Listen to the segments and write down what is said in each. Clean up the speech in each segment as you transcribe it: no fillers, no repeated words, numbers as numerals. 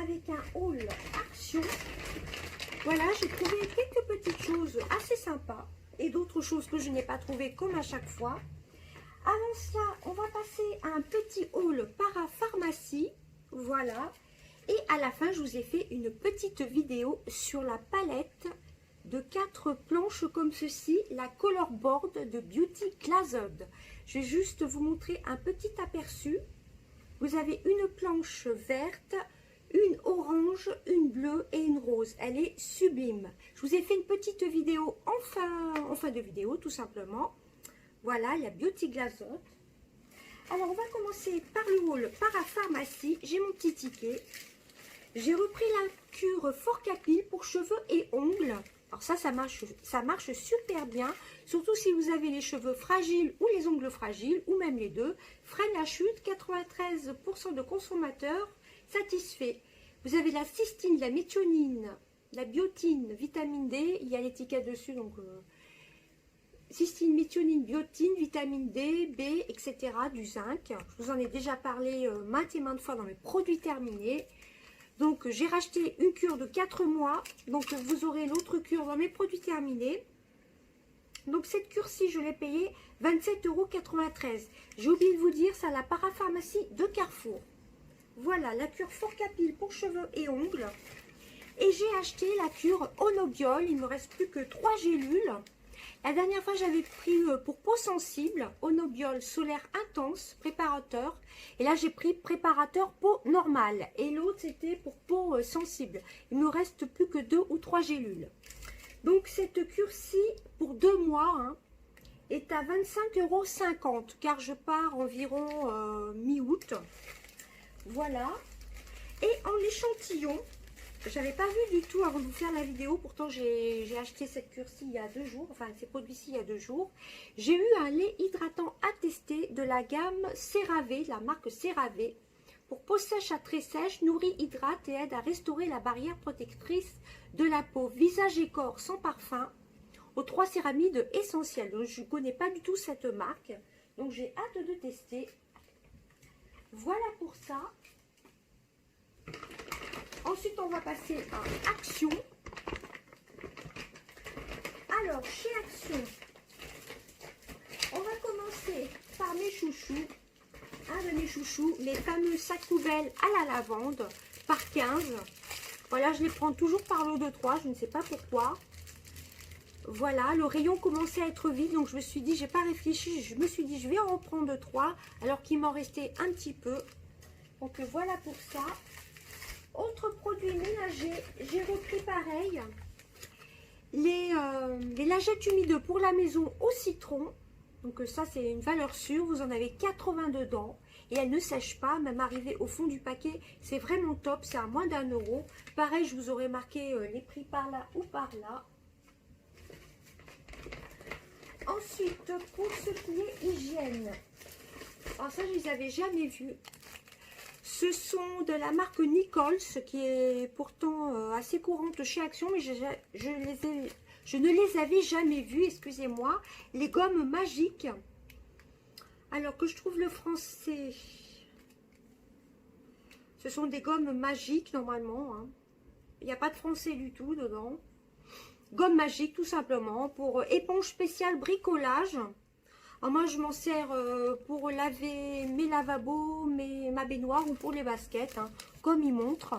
avec un haul action. Voilà, j'ai trouvé quelques petites choses assez sympas et d'autres choses que je n'ai pas trouvées comme à chaque fois. Avant cela, on va passer à un petit haul parapharmacie. Voilà. Et à la fin, je vous ai fait une petite vidéo sur la palette de 4 planches comme ceci, la Color Board de Beauty Closet. Je vais juste vous montrer un petit aperçu. Vous avez une planche verte, une orange, une bleue et une rose. Elle est sublime. Je vous ai fait une petite vidéo en fin de vidéo, tout simplement. Voilà, la Beauty Closet. Alors, on va commencer par le haul parapharmacie. J'ai mon petit ticket. J'ai repris la cure Forcapil pour cheveux et ongles. Alors ça marche super bien. Surtout si vous avez les cheveux fragiles ou les ongles fragiles, ou même les deux. Freine la chute, 93% de consommateurs satisfaits. Vous avez la cystine, la méthionine, la biotine, vitamine D. Il y a l'étiquette dessus, donc... cystine, méthionine, biotine, vitamine D, B, etc. du zinc. Je vous en ai déjà parlé maintes et maintes fois dans mes produits terminés. Donc j'ai racheté une cure de 4 mois. Donc vous aurez l'autre cure dans mes produits terminés. Donc cette cure-ci, je l'ai payée 27,93 €. J'ai oublié de vous dire, c'est à la parapharmacie de Carrefour. Voilà, la cure Forcapil pour cheveux et ongles. Et j'ai acheté la cure Onobiol. Il ne me reste plus que 3 gélules. La dernière fois, j'avais pris pour peau sensible, Onobiol solaire intense, préparateur. Et là, j'ai pris préparateur peau normale. Et l'autre, c'était pour peau sensible. Il me reste plus que 2 ou 3 gélules. Donc, cette cure-ci, pour 2 mois, hein, est à 25,50 €. Car je pars environ mi-août. Voilà. Et en échantillon... J'avais pas vu du tout avant de vous faire la vidéo, pourtant j'ai acheté cette cure-ci il y a 2 jours, enfin ces produits-ci il y a 2 jours. J'ai eu un lait hydratant à tester de la gamme CeraVe, la marque CeraVe, pour peau sèche à très sèche, nourrit, hydrate et aide à restaurer la barrière protectrice de la peau, visage et corps sans parfum, aux 3 céramides essentielles. Donc je ne connais pas du tout cette marque, donc j'ai hâte de tester. Voilà pour ça. Ensuite, on va passer à Action. Alors, chez Action, on va commencer par mes chouchous. Un de mes chouchous, les fameux sacs poubelles à la lavande par 15. Voilà, je les prends toujours par lot de 3, je ne sais pas pourquoi. Voilà, le rayon commençait à être vide, donc je me suis dit, j'ai pas réfléchi, je me suis dit, je vais en prendre 3, alors qu'il m'en restait un petit peu. Donc voilà pour ça. Autre produit ménager, j'ai repris pareil, les lingettes humides pour la maison au citron. Donc ça c'est une valeur sûre, vous en avez 80 dedans et elles ne sèchent pas, même arrivé au fond du paquet, c'est vraiment top, c'est à moins d'1 €. Pareil, je vous aurais marqué les prix par là ou par là. Ensuite, pour ce qui est hygiène, alors ça je les avais jamais vus. Ce sont de la marque Nichols, qui est pourtant assez courante chez Action, mais je ne les avais jamais vus, excusez-moi. Les gommes magiques. Alors que je trouve le français. Ce sont des gommes magiques normalement. Hein. Il n'y a pas de français du tout dedans. Gomme magique tout simplement pour éponge spéciale bricolage. Alors moi, je m'en sers pour laver mes lavabos, ma baignoire ou pour les baskets, hein, comme il montre.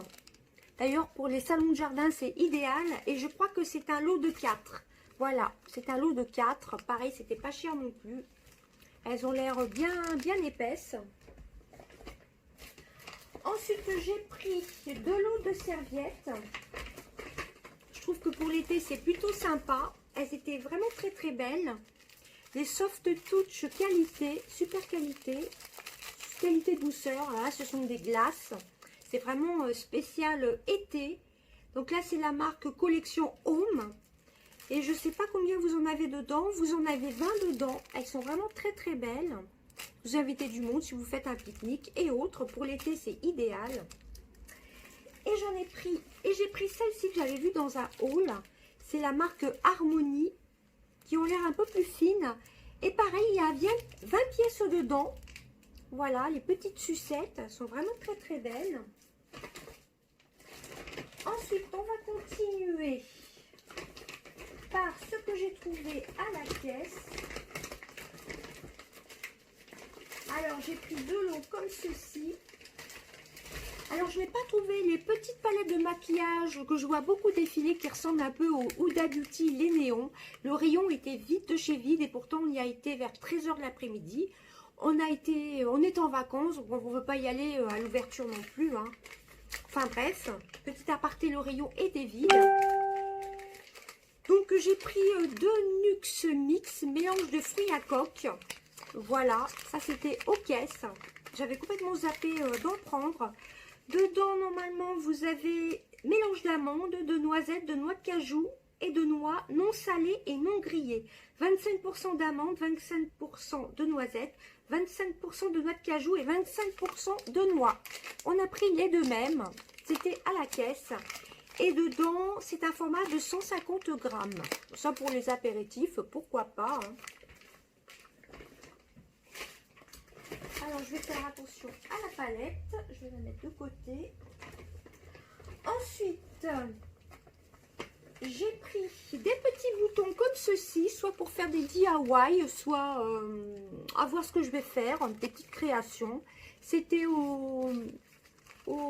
D'ailleurs, pour les salons de jardin, c'est idéal. Et je crois que c'est un lot de 4. Voilà, c'est un lot de 4. Pareil, c'était pas cher non plus. Elles ont l'air bien épaisses. Ensuite, j'ai pris 2 lots de serviettes. Je trouve que pour l'été, c'est plutôt sympa. Elles étaient vraiment très belles. Les Soft Touch qualité, super qualité douceur, là ce sont des glaces, c'est vraiment spécial été. Donc là c'est la marque Collection Home et je sais pas combien vous en avez dedans, vous en avez 20 dedans, elles sont vraiment très belles. Vous invitez du monde si vous faites un pique-nique et autres, pour l'été c'est idéal. Et j'en ai pris, et j'ai pris celle-ci que j'avais vue dans un haul, c'est la marque Harmonie, qui ont l'air un peu plus fines. Et pareil, il y a bien 20 pièces dedans. Voilà, les petites sucettes sont vraiment très belles. Ensuite, on va continuer par ce que j'ai trouvé à la caisse. Alors, j'ai pris deux lots comme ceci. Alors, je n'ai pas trouvé les petites palettes de maquillage que je vois beaucoup défiler qui ressemblent un peu au Huda Beauty, les néons. Le rayon était vide de chez vide et pourtant on y a été vers 13 h de l'après-midi. On est en vacances, donc on ne veut pas y aller à l'ouverture non plus. Hein. Enfin bref, petit aparté, le rayon était vide. Donc j'ai pris deux Nux Mix, mélange de fruits à coque. Voilà, ça c'était aux caisses. J'avais complètement zappé d'en prendre. Dedans, normalement, vous avez mélange d'amandes, de noisettes, de noix de cajou et de noix non salées et non grillées. 25% d'amandes, 25% de noisettes, 25% de noix de cajou et 25% de noix. On a pris les deux mêmes. C'était à la caisse. Et dedans, c'est un format de 150 grammes. Ça, pour les apéritifs, pourquoi pas, hein. Alors, je vais faire attention à la palette. Je vais la mettre de côté. Ensuite, j'ai pris des petits boutons comme ceci, soit pour faire des DIY, soit à voir ce que je vais faire, des petites créations. C'était au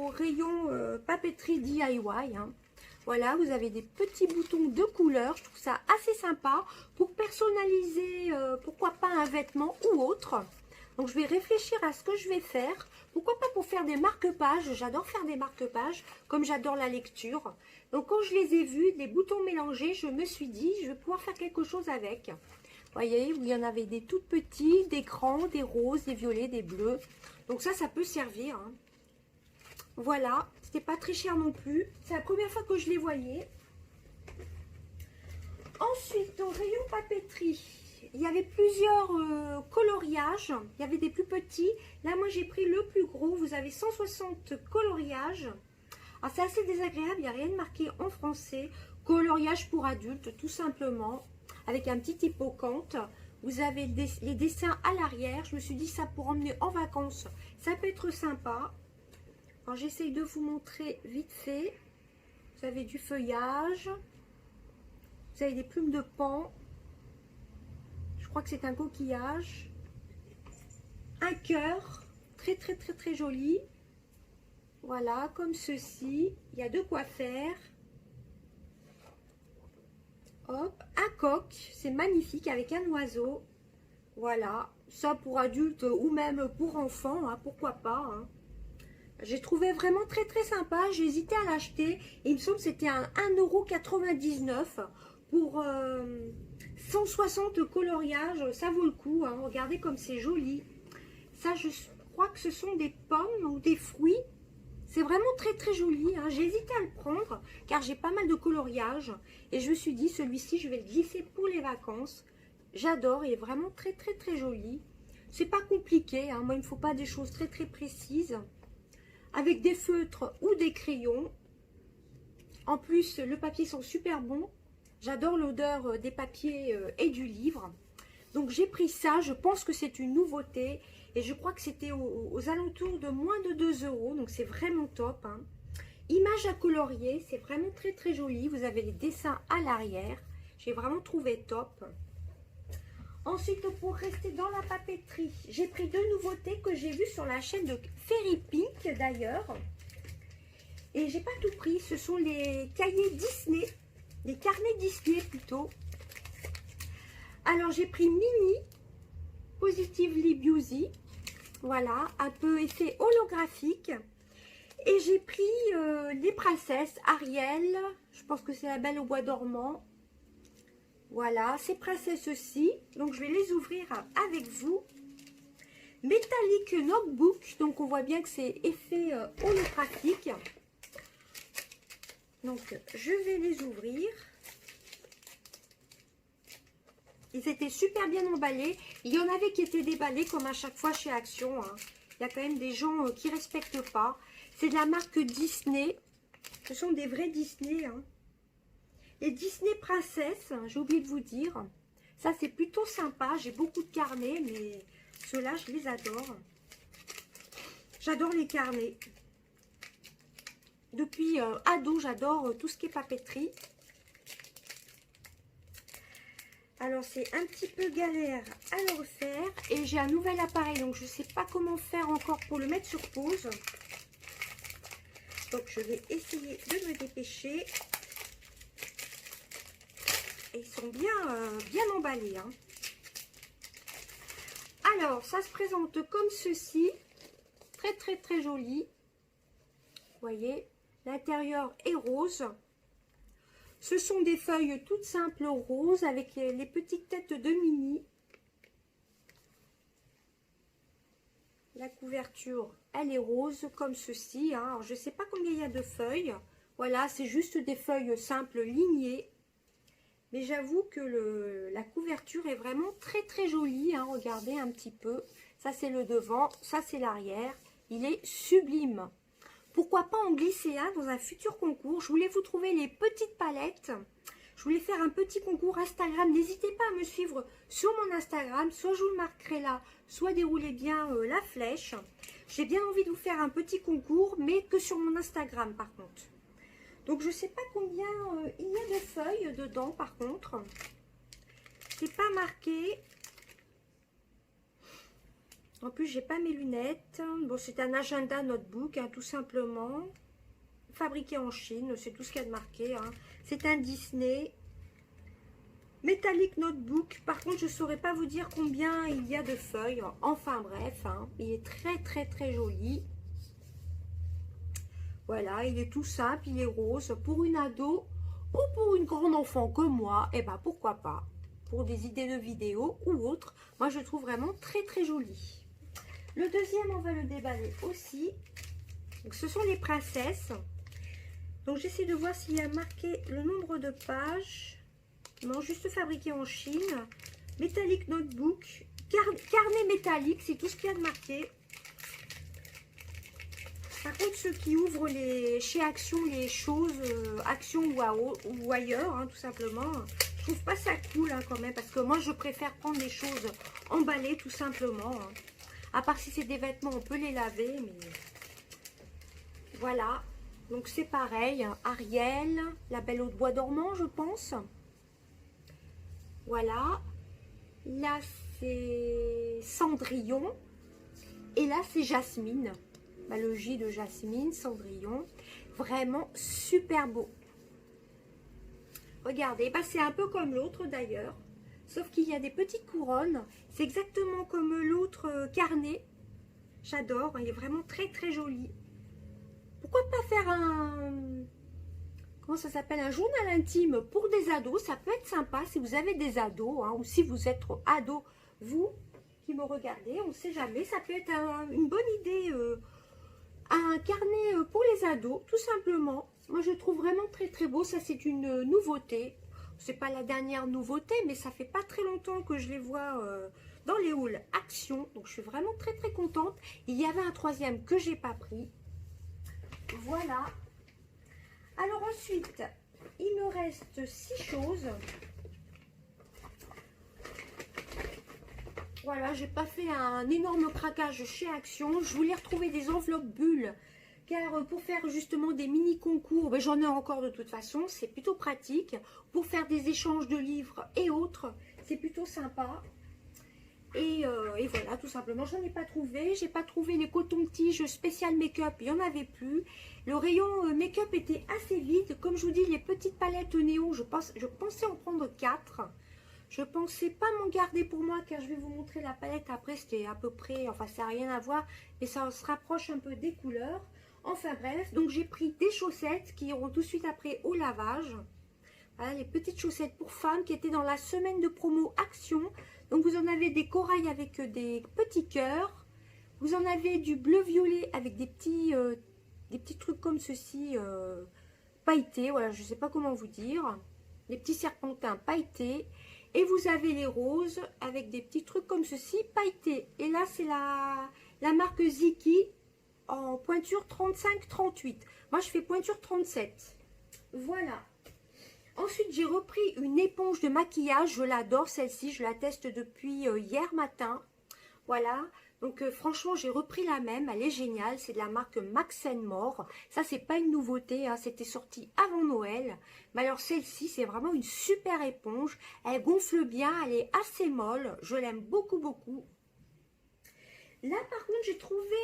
rayon papeterie DIY. Hein. Voilà, vous avez des petits boutons de couleur. Je trouve ça assez sympa pour personnaliser, pourquoi pas un vêtement ou autre. Donc, je vais réfléchir à ce que je vais faire. Pourquoi pas pour faire des marque-pages. J'adore faire des marque-pages, comme j'adore la lecture. Donc, quand je les ai vus, les boutons mélangés, je me suis dit, je vais pouvoir faire quelque chose avec. Vous voyez, il y en avait des toutes petits, des grands, des roses, des violets, des bleus. Donc, ça peut servir. Hein. Voilà, c'était pas très cher non plus. C'est la première fois que je les voyais. Ensuite, au rayon papeterie, il y avait plusieurs coloriages. Il y avait des plus petits. Là, moi, j'ai pris le plus gros. Vous avez 160 coloriages. Alors, c'est assez désagréable. Il n'y a rien de marqué en français. Coloriage pour adultes, tout simplement. Avec un petit hippocampe. Vous avez les dessins à l'arrière. Je me suis dit, ça pour emmener en vacances, ça peut être sympa. Alors, j'essaye de vous montrer vite fait. Vous avez du feuillage. Vous avez des plumes de paon. Je crois que c'est un coquillage. Un cœur. Très, très, très, très joli. Voilà, comme ceci. Il y a de quoi faire. Hop, un coq. C'est magnifique avec un oiseau. Voilà. Ça pour adultes ou même pour enfants. Hein, pourquoi pas. Hein. J'ai trouvé vraiment très, très sympa. J'ai hésité à l'acheter. Il me semble que c'était un 1,99 € pour 160 coloriages. Ça vaut le coup. Hein. Regardez comme c'est joli. Ça, je crois que ce sont des pommes ou des fruits. C'est vraiment très, très joli. Hein. J'ai hésité à le prendre car j'ai pas mal de coloriages. Et je me suis dit, celui-ci, je vais le glisser pour les vacances. J'adore. Il est vraiment très, très, très joli. C'est pas compliqué. Hein. Moi, il ne me faut pas des choses très, très précises. Avec des feutres ou des crayons. En plus, le papier sent super bon. J'adore l'odeur des papiers et du livre. Donc, j'ai pris ça. Je pense que c'est une nouveauté. Et je crois que c'était aux alentours de moins de 2 €. Donc, c'est vraiment top. Hein. Image à colorier. C'est vraiment très, très joli. Vous avez les dessins à l'arrière. J'ai vraiment trouvé top. Ensuite, pour rester dans la papeterie, j'ai pris deux nouveautés que j'ai vues sur la chaîne de Fairy Pink d'ailleurs. Et j'ai pas tout pris. Ce sont les cahiers Disney. Les carnets Disney plutôt. Alors, j'ai pris Mini Positively Beauty. Voilà, un peu effet holographique. Et j'ai pris les princesses Ariel. Je pense que c'est la Belle au bois dormant. Voilà, ces princesses-ci. Donc, je vais les ouvrir avec vous. Metallic Notebook. Donc, on voit bien que c'est effet holographique. Donc, je vais les ouvrir. Ils étaient super bien emballés. Il y en avait qui étaient déballés comme à chaque fois chez Action. Hein. Il y a quand même des gens qui ne respectent pas. C'est de la marque Disney. Ce sont des vrais Disney. Hein. Les Disney Princesses, j'ai oublié de vous dire. Ça, c'est plutôt sympa. J'ai beaucoup de carnets, mais ceux-là, je les adore. J'adore les carnets. Depuis ado, j'adore tout ce qui est papeterie. Alors, c'est un petit peu galère à le refaire. Et j'ai un nouvel appareil, donc je ne sais pas comment faire encore pour le mettre sur pause. Donc, je vais essayer de me dépêcher. Et ils sont bien emballés, hein. Alors, ça se présente comme ceci. Très, très, très joli. Vous voyez, l'intérieur est rose. Ce sont des feuilles toutes simples roses avec les petites têtes de Mini. La couverture, elle est rose comme ceci, hein. Alors, je ne sais pas combien il y a de feuilles. Voilà, c'est juste des feuilles simples lignées. Mais j'avoue que la couverture est vraiment très très jolie, hein. Regardez un petit peu. Ça c'est le devant, ça c'est l'arrière. Il est sublime. Pourquoi pas en glisser un dans un futur concours. Je voulais vous trouver les petites palettes. Je voulais faire un petit concours Instagram. N'hésitez pas à me suivre sur mon Instagram. Soit je vous le marquerai là, soit déroulez bien la flèche. J'ai bien envie de vous faire un petit concours, mais que sur mon Instagram par contre. Donc je ne sais pas combien il y a de feuilles dedans par contre. C'est pas marqué. En plus, j'ai pas mes lunettes. Bon, c'est un agenda notebook, hein, tout simplement. Fabriqué en Chine, c'est tout ce qu'il y a de marqué, hein. C'est un Disney. Metallic notebook. Par contre, je ne saurais pas vous dire combien il y a de feuilles. Enfin bref, hein, il est très très très joli. Voilà, il est tout simple, il est rose. Pour une ado ou pour une grande enfant comme moi, eh ben pourquoi pas. Pour des idées de vidéos ou autres, moi je le trouve vraiment très très joli. Le deuxième, on va le déballer aussi. Donc, ce sont les princesses. Donc j'essaie de voir s'il y a marqué le nombre de pages. Non, juste fabriqué en Chine. Metallic notebook. Carnet métallique, c'est tout ce qu'il y a de marqué. Par contre, ceux qui ouvrent chez Action les choses, Action ou ailleurs, hein, tout simplement, je trouve pas ça cool, hein, quand même, parce que moi, je préfère prendre les choses emballées, tout simplement. Hein. À part si c'est des vêtements, on peut les laver, mais voilà. Donc, c'est pareil. Hein. Ariel, la Belle au bois dormant, je pense. Voilà. Là, c'est Cendrillon. Et là, c'est Jasmine. Le J de Jasmine, Cendrillon. Vraiment super beau. Regardez, c'est un peu comme l'autre d'ailleurs. Sauf qu'il y a des petites couronnes. C'est exactement comme l'autre carnet. J'adore, il est vraiment très très joli. Pourquoi pas faire un... Comment ça s'appelle? Un journal intime pour des ados. Ça peut être sympa si vous avez des ados, hein, ou si vous êtes ado, vous qui me regardez, on ne sait jamais. Ça peut être une bonne idée... un carnet pour les ados, tout simplement. Moi, je trouve vraiment très très beau. Ça, c'est une nouveauté. C'est pas la dernière nouveauté, mais ça fait pas très longtemps que je les vois dans les hauls Action. Donc, je suis vraiment très très contente. Il y avait un troisième que j'ai pas pris. Voilà. Alors ensuite, il me reste 6 choses. Voilà, j'ai pas fait un énorme craquage chez Action. Je voulais retrouver des enveloppes bulles. Car pour faire justement des mini concours, j'en ai encore de toute façon. C'est plutôt pratique. Pour faire des échanges de livres et autres, c'est plutôt sympa. Et voilà, tout simplement, j'en ai pas trouvé. J'ai pas trouvé les cotons-tiges spécial make-up. Il n'y en avait plus. Le rayon make-up était assez vide. Comme je vous dis, les petites palettes néo, je pensais en prendre 4. Je pensais pas m'en garder pour moi car je vais vous montrer la palette après. C'était à peu près, enfin ça n'a rien à voir, mais ça se rapproche un peu des couleurs. Enfin bref, donc j'ai pris des chaussettes qui iront tout de suite après au lavage. Voilà les petites chaussettes pour femmes qui étaient dans la semaine de promo Action. Donc vous en avez des corails avec des petits cœurs. Vous en avez du bleu-violet avec des petits trucs comme ceci, pailletés. Voilà, je ne sais pas comment vous dire. Des petits serpentins pailletés. Et vous avez les roses avec des petits trucs comme ceci, pailletés. Et là, c'est la marque Ziki en pointure 35-38. Moi, je fais pointure 37. Voilà. Ensuite, j'ai repris une éponge de maquillage. Je l'adore, celle-ci. Je la teste depuis hier matin. Voilà, donc franchement j'ai repris la même, elle est géniale, c'est de la marque Max More. Ça c'est pas une nouveauté, hein, c'était sorti avant Noël. Mais alors celle-ci c'est vraiment une super éponge, elle gonfle bien, elle est assez molle, je l'aime beaucoup beaucoup. Là par contre j'ai trouvé,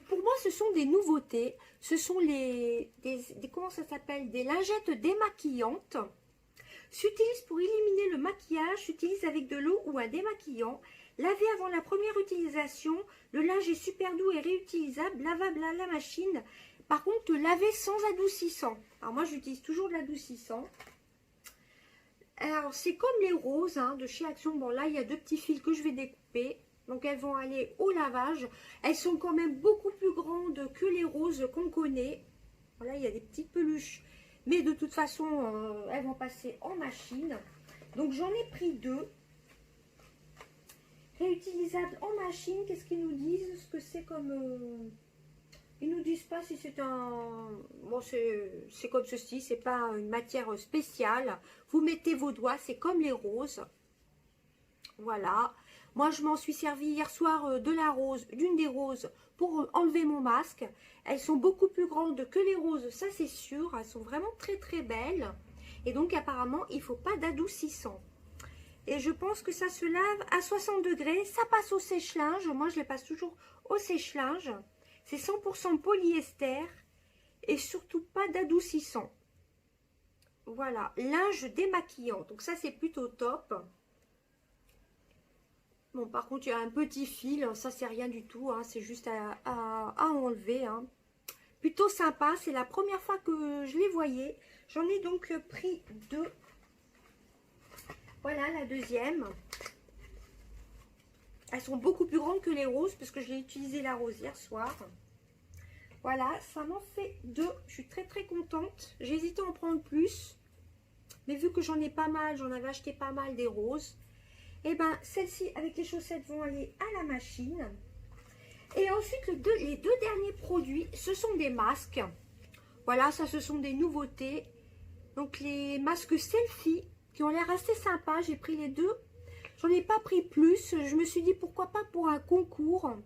pour moi ce sont des nouveautés, ce sont comment ça s'appelle, des lingettes démaquillantes. S'utilise pour éliminer le maquillage, s'utilise avec de l'eau ou un démaquillant. Lavé avant la première utilisation, le linge est super doux et réutilisable, lavable à la machine. Par contre, laver sans adoucissant. Alors moi, j'utilise toujours de l'adoucissant. Alors, c'est comme les roses hein, de chez Action. Bon, là, il y a deux petits fils que je vais découper. Donc, elles vont aller au lavage. Elles sont quand même beaucoup plus grandes que les roses qu'on connaît. Voilà, il y a des petites peluches. Mais de toute façon, elles vont passer en machine. Donc, j'en ai pris deux. Réutilisable en machine, qu'est-ce qu'ils nous disent? Ce que c'est comme... Ils nous disent pas si c'est un... Bon, c'est comme ceci, c'est pas une matière spéciale. Vous mettez vos doigts, c'est comme les roses. Voilà. Moi, je m'en suis servi hier soir de la rose, d'une des roses, pour enlever mon masque. Elles sont beaucoup plus grandes que les roses, ça c'est sûr. Elles sont vraiment très très belles. Et donc, apparemment, il ne faut pas d'adoucissant. Et je pense que ça se lave à 60 degrés. Ça passe au sèche-linge. Moi, je les passe toujours au sèche-linge. C'est 100% polyester. Et surtout pas d'adoucissant. Voilà. Linge démaquillant. Donc ça, c'est plutôt top. Bon, par contre, il y a un petit fil. Ça, c'est rien du tout. Hein. C'est juste à enlever. Hein. Plutôt sympa. C'est la première fois que je les voyais. J'en ai donc pris deux. Voilà la deuxième. Elles sont beaucoup plus grandes que les roses parce que je l'ai utilisé la rose hier soir. Voilà, ça m'en fait deux. Je suis très très contente. J'ai hésité à en prendre plus. Mais vu que j'en ai pas mal, j'en avais acheté pas mal des roses. Et ben celles-ci avec les chaussettes vont aller à la machine. Et ensuite les deux derniers produits, ce sont des masques. Voilà, ça ce sont des nouveautés. Donc les masques selfie qui ont l'air assez sympas. J'ai pris les deux. J'en ai pas pris plus. Je me suis dit pourquoi pas pour un concours.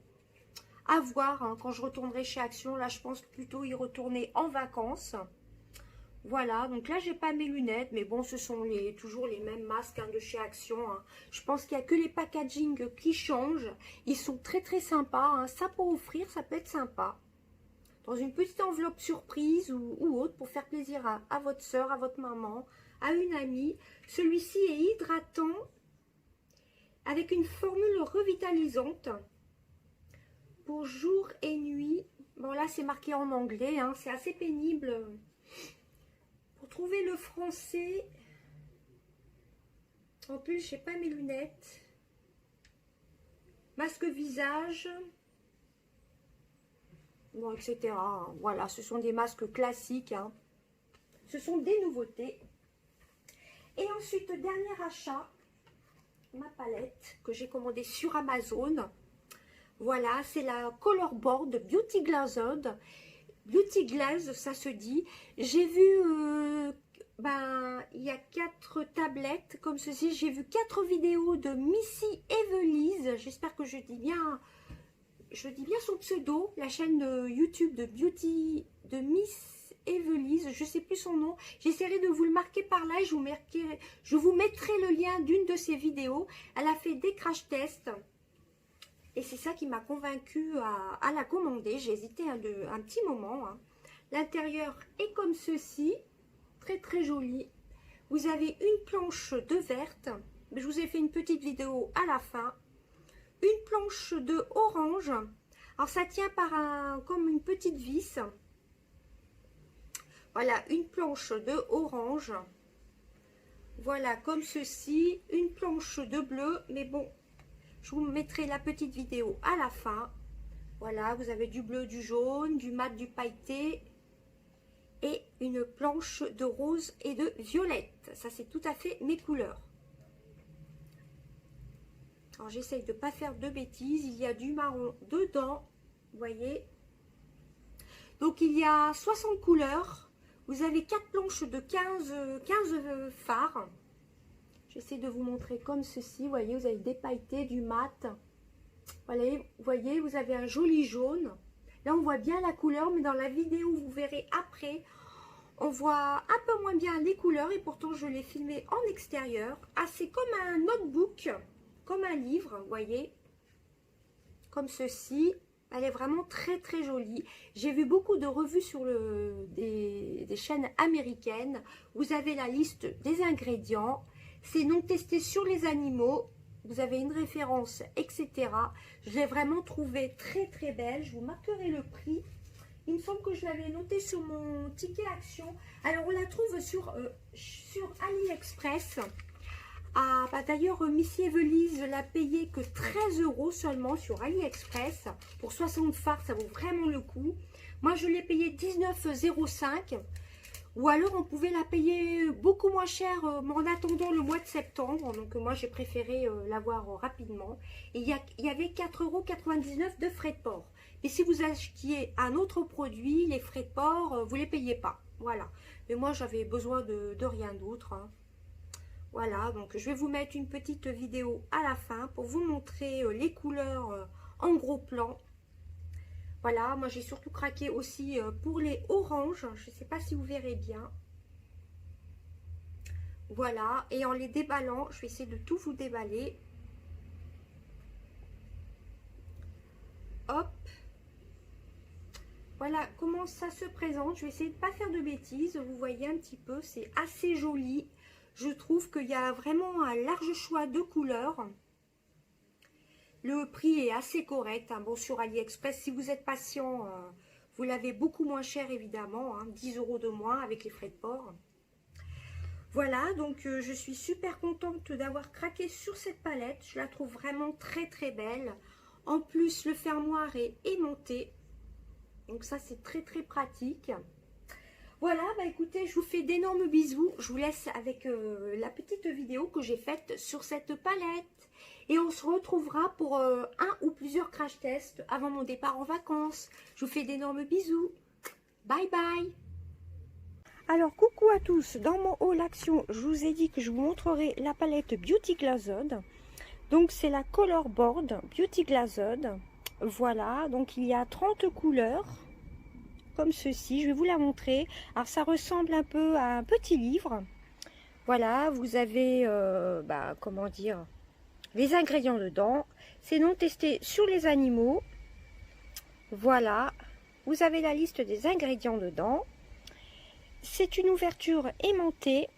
À voir hein, quand je retournerai chez Action. Là, je pense plutôt y retourner en vacances. Voilà. Donc là, j'ai pas mes lunettes. Mais bon, ce sont toujours les mêmes masques hein, de chez Action. Hein. Je pense qu'il n'y a que les packaging qui changent. Ils sont très très sympas. Hein. Ça pour offrir, ça peut être sympa. Dans une petite enveloppe surprise ou autre pour faire plaisir à votre soeur, à votre maman, à une amie. Celui-ci est hydratant avec une formule revitalisante pour jour et nuit. Bon là c'est marqué en anglais, hein, c'est assez pénible pour trouver le français. En plus j'ai pas mes lunettes. Masque visage. Bon, etc. Voilà, ce sont des masques classiques. Hein. Ce sont des nouveautés. Et ensuite, dernier achat, ma palette que j'ai commandée sur Amazon. Voilà, c'est la Colorboard Beauty Glazed. Beauty Glaze, ça se dit. J'ai vu, il y a 4 tablettes comme ceci. J'ai vu 4 vidéos de Missy Evelise. J'espère que je dis bien son pseudo, la chaîne YouTube de Beauty de Miss Evelise, je sais plus son nom. J'essaierai de vous le marquer par là et je vous mettrai le lien d'une de ses vidéos. Elle a fait des crash tests et c'est ça qui m'a convaincue à la commander. J'ai hésité un petit moment. Hein. L'intérieur est comme ceci, très très joli. Vous avez une planche de verte, je vous ai fait une petite vidéo à la fin. Une planche de orange. Alors ça tient par comme une petite vis. Voilà, une planche de orange. Voilà, comme ceci. Une planche de bleu. Mais bon, je vous mettrai la petite vidéo à la fin. Voilà, vous avez du bleu, du jaune, du mat, du pailleté. Et une planche de rose et de violette. Ça, c'est tout à fait mes couleurs. Alors j'essaye de ne pas faire de bêtises. Il y a du marron dedans. Vous voyez. Donc il y a 60 couleurs. Vous avez 4 planches de 15 fards. J'essaie de vous montrer comme ceci. Vous voyez, vous avez des pailletés, du mat. Voilà, vous voyez, vous avez un joli jaune. Là, on voit bien la couleur, mais dans la vidéo, vous verrez après, on voit un peu moins bien les couleurs et pourtant, je l'ai filmé en extérieur. Ah, c'est comme un notebook, comme un livre, vous voyez, comme ceci. Elle est vraiment très très jolie. J'ai vu beaucoup de revues sur des chaînes américaines. Vous avez la liste des ingrédients. C'est non testé sur les animaux. Vous avez une référence, etc. Je l'ai vraiment trouvée très très belle. Je vous marquerai le prix. Il me semble que je l'avais noté sur mon ticket action. Alors on la trouve sur AliExpress. Ah, bah d'ailleurs, Missy Evelise l'a payé que 13 € seulement sur AliExpress. Pour 60 fards, ça vaut vraiment le coup. Moi, je l'ai payé 19,05 €. Ou alors, on pouvait la payer beaucoup moins cher en attendant le mois de septembre. Donc, moi, j'ai préféré l'avoir rapidement. Et il y avait 4,99 € de frais de port. Et si vous achetiez un autre produit, les frais de port, vous ne les payez pas. Voilà. Mais moi, j'avais besoin de rien d'autre, hein. Voilà, donc je vais vous mettre une petite vidéo à la fin pour vous montrer les couleurs en gros plan. Voilà, moi j'ai surtout craqué aussi pour les oranges. Je ne sais pas si vous verrez bien. Voilà, et en les déballant, je vais essayer de tout vous déballer. Hop. Voilà comment ça se présente. Je vais essayer de ne pas faire de bêtises. Vous voyez un petit peu, c'est assez joli. Je trouve qu'il y a vraiment un large choix de couleurs. Le prix est assez correct. Hein. Bon, sur AliExpress, si vous êtes patient, vous l'avez beaucoup moins cher évidemment. Hein, 10 € de moins avec les frais de port. Voilà, donc je suis super contente d'avoir craqué sur cette palette. Je la trouve vraiment très très belle. En plus, le fermoir est aimanté. Donc ça, c'est très très pratique. Voilà, bah écoutez, je vous fais d'énormes bisous. Je vous laisse avec la petite vidéo que j'ai faite sur cette palette. Et on se retrouvera pour un ou plusieurs crash tests avant mon départ en vacances. Je vous fais d'énormes bisous. Bye bye. Alors, coucou à tous. Dans mon haul action, je vous ai dit que je vous montrerai la palette Beauty Glazed. Donc, c'est la Color Board Beauty Glazed. Voilà, donc il y a 30 couleurs. Comme ceci, je vais vous la montrer. Alors ça ressemble un peu à un petit livre. Voilà, vous avez comment dire, les ingrédients dedans. C'est non testé sur les animaux. Voilà, vous avez la liste des ingrédients dedans. C'est une ouverture aimantée.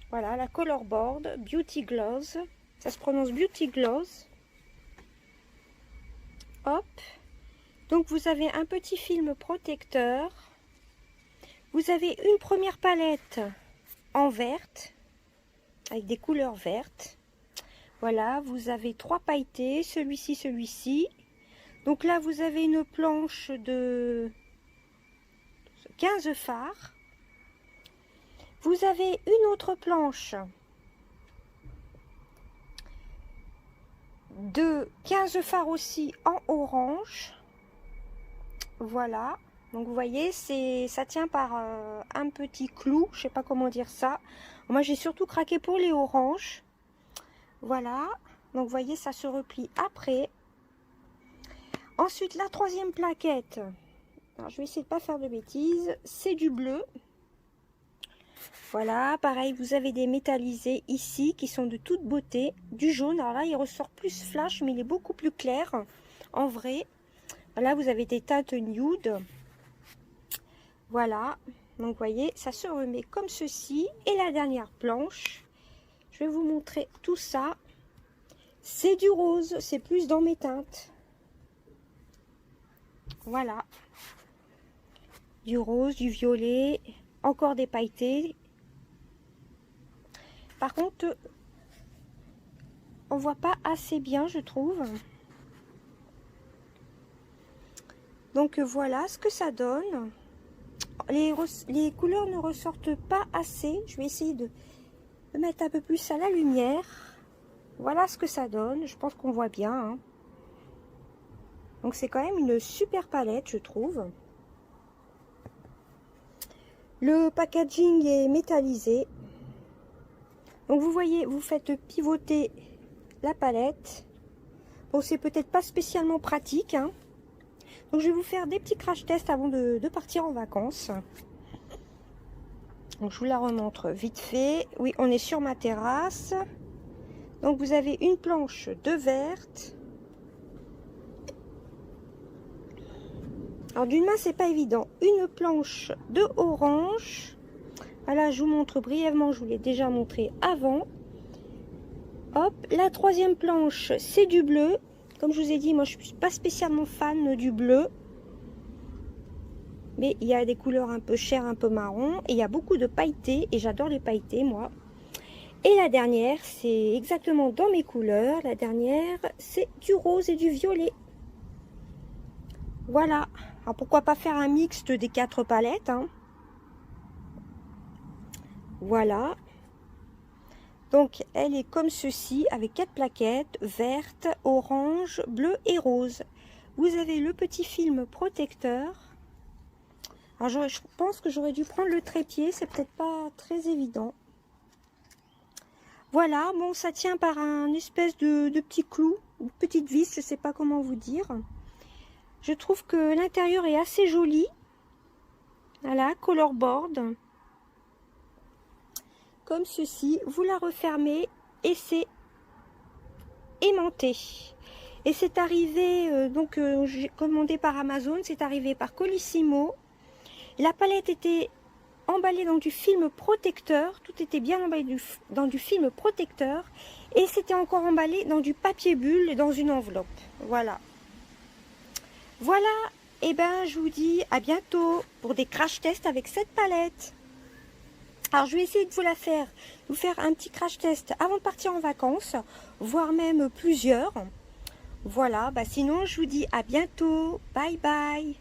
Voilà, la Color Board Beauty Gloss. Ça se prononce Beauty Gloss. Hop. Donc vous avez un petit film protecteur. Vous avez une première palette en verte, avec des couleurs vertes. Voilà, vous avez 3 pailletés, celui-ci, celui-ci. Donc là, vous avez une planche de 15 fards. Vous avez une autre planche de 15 fards aussi en orange. Voilà, donc vous voyez, ça tient par un petit clou, je sais pas comment dire ça. Moi j'ai surtout craqué pour les oranges. Voilà, donc vous voyez, ça se replie après. Ensuite, la troisième plaquette, alors je vais essayer de pas faire de bêtises, c'est du bleu. Voilà, pareil, vous avez des métallisés ici qui sont de toute beauté. Du jaune, alors là il ressort plus flash, mais il est beaucoup plus clair en vrai. Là, vous avez des teintes nude. Voilà. Donc, vous voyez, ça se remet comme ceci. Et la dernière planche, je vais vous montrer tout ça. C'est du rose. C'est plus dans mes teintes. Voilà. Du rose, du violet. Encore des pailletés. Par contre, on voit pas assez bien, je trouve. Donc voilà ce que ça donne. Les couleurs ne ressortent pas assez. Je vais essayer de mettre un peu plus à la lumière. Voilà ce que ça donne. Je pense qu'on voit bien. Hein. Donc c'est quand même une super palette, je trouve. Le packaging est métallisé. Donc vous voyez, vous faites pivoter la palette. Bon, c'est peut-être pas spécialement pratique, hein. Donc je vais vous faire des petits crash tests avant de partir en vacances. Donc je vous la remontre vite fait. Oui, on est sur ma terrasse. Donc vous avez une planche de verte. Alors d'une main c'est pas évident. Une planche de orange. Voilà, je vous montre brièvement, je vous l'ai déjà montré avant. Hop, la troisième planche c'est du bleu. Comme je vous ai dit, moi je suis pas spécialement fan du bleu. Mais il y a des couleurs un peu chères, un peu marron. Et il y a beaucoup de pailletés. Et j'adore les pailletés, moi. Et la dernière, c'est exactement dans mes couleurs. La dernière, c'est du rose et du violet. Voilà. Alors pourquoi pas faire un mixte des 4 palettes, hein. Voilà. Donc elle est comme ceci, avec 4 plaquettes, verte, orange, bleu et rose. Vous avez le petit film protecteur. Alors je pense que j'aurais dû prendre le trépied, c'est peut-être pas très évident. Voilà, bon, ça tient par un espèce de petit clou, une petite vis, je sais pas comment vous dire. Je trouve que l'intérieur est assez joli. Voilà, color board. Comme ceci, vous la refermez et c'est aimanté. Et c'est arrivé, j'ai commandé par Amazon, c'est arrivé par Colissimo. La palette était emballée dans du film protecteur, tout était bien emballé dans du film protecteur et c'était encore emballé dans du papier bulle et dans une enveloppe. Voilà. Voilà, et ben je vous dis à bientôt pour des crash tests avec cette palette. Alors je vais essayer de vous faire un petit crash test avant de partir en vacances, voire même plusieurs. Voilà, bah sinon je vous dis à bientôt, bye bye.